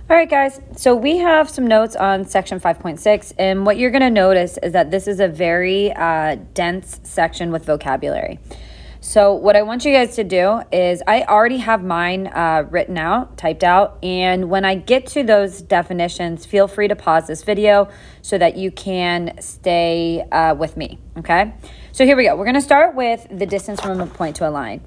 All right, guys, so we have some notes on section 5.6, and what you're going to notice is that this is a very dense section with vocabulary. So what I want you guys to do is I already have mine written out, typed out, and when I get to those definitions, feel free to pause this video so that you can stay with me, okay? So here we go. We're going to start with the distance from a point to a line.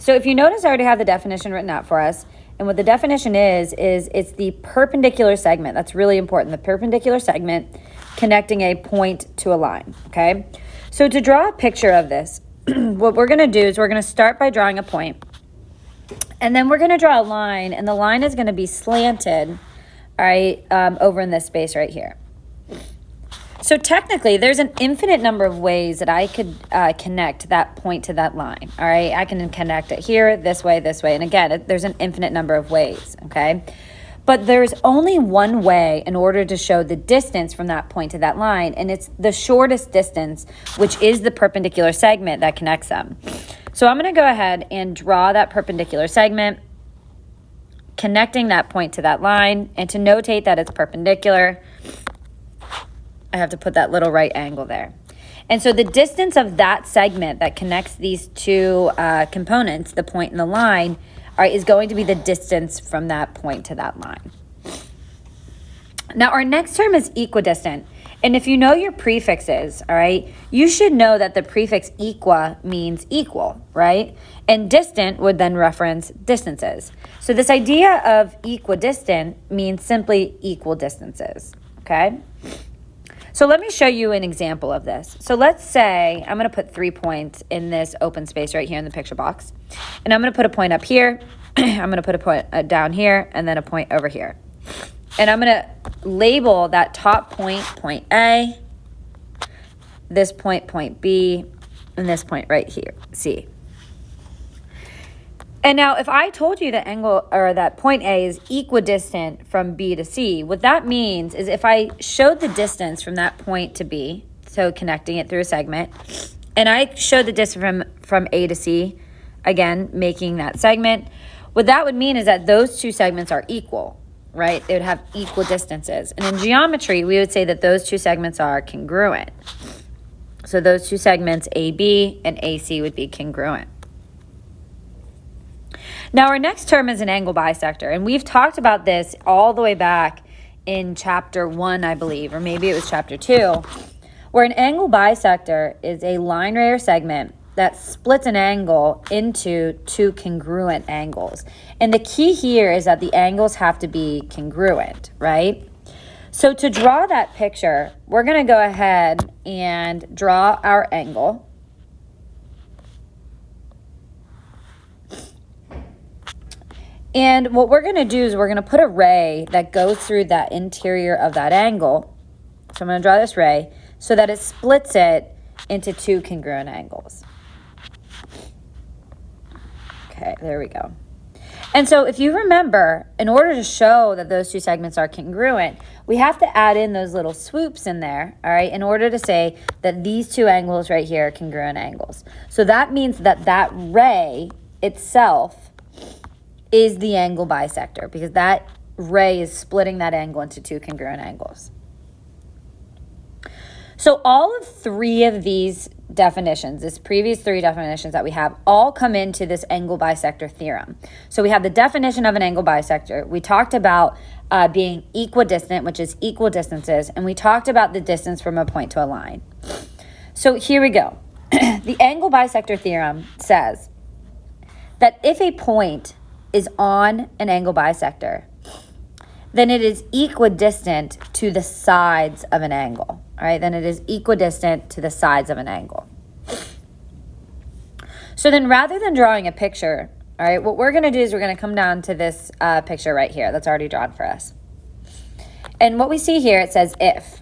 So if you notice, I already have the definition written out for us. And what the definition is it's the perpendicular segment. That's really important. The perpendicular segment connecting a point to a line, okay? So to draw a picture of this, what we're going to do is we're going to start by drawing a point. And then we're going to draw a line, and the line is going to be slanted, all right, over in this space right here. So technically, there's an infinite number of ways that I could connect that point to that line, all right? I can connect it here, this way, and again, there's an infinite number of ways, okay? But there's only one way in order to show the distance from that point to that line, and it's the shortest distance, which is the perpendicular segment that connects them. So I'm going to go ahead and draw that perpendicular segment, connecting that point to that line, and to notate that it's perpendicular, I have to put that little right angle there. And so the distance of that segment that connects these two components, the point and the line, all right, is going to be the distance from that point to that line. Now, our next term is equidistant. And if you know your prefixes, all right, you should know that the prefix equa means equal, right? And distant would then reference distances. So this idea of equidistant means simply equal distances, okay? So let me show you an example of this. So let's say I'm going to put 3 points in this open space right here in the picture box. And I'm going to put a point up here. I'm going to put a point down here, and then a point over here. And I'm going to label that top point, point A, this point, point B, and this point right here, C. And now if I told you that angle or that point A is equidistant from B to C, what that means is if I showed the distance from that point to B, so connecting it through a segment, and I showed the distance from A to C, again, making that segment, what that would mean is that those two segments are equal, right? They would have equal distances. And in geometry, we would say that those two segments are congruent. So those two segments, AB and AC, would be congruent. Now, our next term is an angle bisector, and we've talked about this all the way back in chapter 1, I believe, or maybe it was chapter 2, where an angle bisector is a line ray or segment that splits an angle into two congruent angles. And the key here is that the angles have to be congruent, right? So to draw that picture, we're going to go ahead and draw our angle. And what we're going to do is we're going to put a ray that goes through that interior of that angle. So I'm going to draw this ray so that it splits it into two congruent angles. Okay, there we go. And so if you remember, in order to show that those two segments are congruent, we have to add in those little swoops in there, all right, in order to say that these two angles right here are congruent angles. So that means that that ray itself is the angle bisector, because that ray is splitting that angle into two congruent angles. So all of three of these definitions, this previous three definitions that we have, all come into this angle bisector theorem. So we have the definition of an angle bisector. We talked about being equidistant, which is equal distances, and we talked about the distance from a point to a line. So here we go. The angle bisector theorem says that if a point is on an angle bisector, then it is equidistant to the sides of an angle. All right, then it is equidistant to the sides of an angle. So then rather than drawing a picture, all right, what we're going to do is we're going to come down to this picture right here that's already drawn for us. And what we see here, it says if.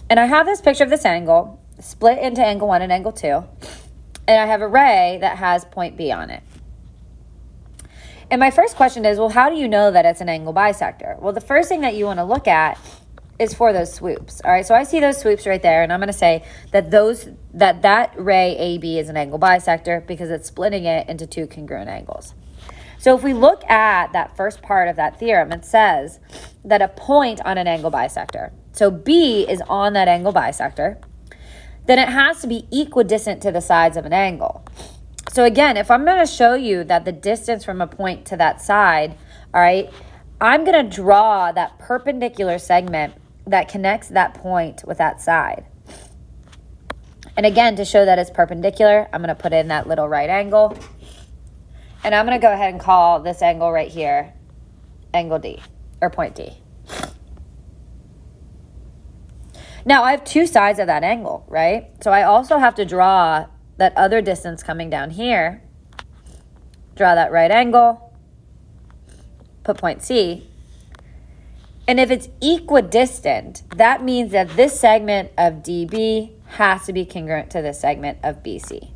And I have this picture of this angle split into angle 1 and angle 2. And I have a ray that has point B on it. And my first question is, well, how do you know that it's an angle bisector? Well, the first thing that you want to look at is for those swoops. All right, so I see those swoops right there, and I'm going to say that that ray AB is an angle bisector because it's splitting it into two congruent angles. So if we look at that first part of that theorem, it says that a point on an angle bisector, so B is on that angle bisector, then it has to be equidistant to the sides of an angle. So again, if I'm going to show you that the distance from a point to that side, all right, I'm going to draw that perpendicular segment that connects that point with that side. And again, to show that it's perpendicular, I'm going to put in that little right angle. And I'm going to go ahead and call this angle right here angle D, or point D. Now, I have two sides of that angle, right? So I also have to draw that other distance coming down here. Draw that right angle. Put point C. And if it's equidistant, that means that this segment of DB has to be congruent to this segment of BC.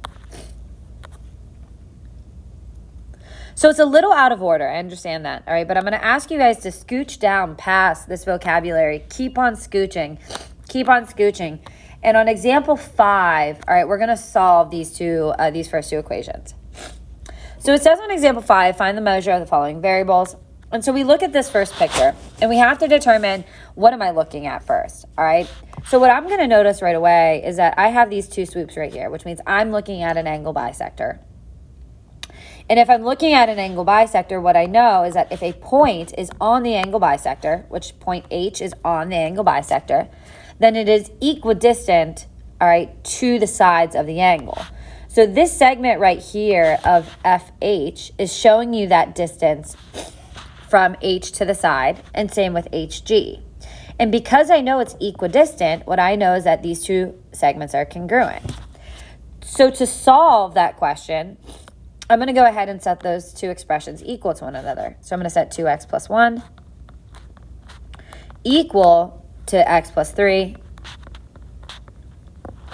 So it's a little out of order, I understand that, all right? But I'm going to ask you guys to scooch down past this vocabulary. Keep on scooching. Keep on scooching. And on example 5, all right, we're going to solve these first two equations. So it says on example 5, find the measure of the following variables. And so we look at this first picture, and we have to determine what am I looking at first, all right? So what I'm going to notice right away is that I have these two swoops right here, which means I'm looking at an angle bisector. And if I'm looking at an angle bisector, what I know is that if a point is on the angle bisector, which point H is on the angle bisector, then it is equidistant, all right, to the sides of the angle. So this segment right here of FH is showing you that distance from H to the side, and same with HG. And because I know it's equidistant, what I know is that these two segments are congruent. So to solve that question, I'm going to go ahead and set those two expressions equal to one another. So I'm going to set 2x plus 1 equal to x plus 3.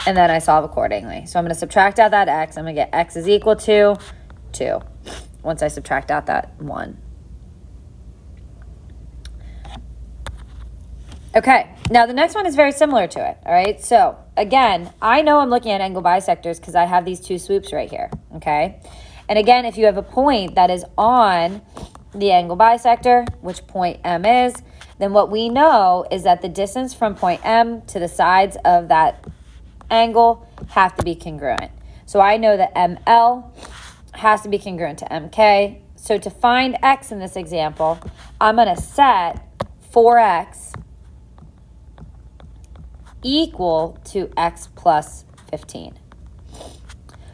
And then I solve accordingly. So I'm going to subtract out that x. I'm going to get x is equal to 2 once I subtract out that 1. Okay, now the next one is very similar to it, all right? So again, I know I'm looking at angle bisectors because I have these two swoops right here, okay? And again, if you have a point that is on the angle bisector, which point M is, then what we know is that the distance from point M to the sides of that angle have to be congruent. So I know that ML has to be congruent to MK. So to find X in this example, I'm going to set 4X equal to X plus 15.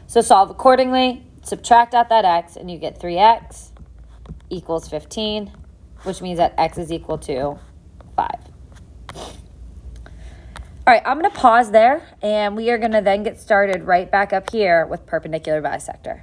So solve accordingly. Subtract out that x, and you get 3x equals 15, which means that x is equal to 5. All right, I'm going to pause there, and we are going to then get started right back up here with perpendicular bisector.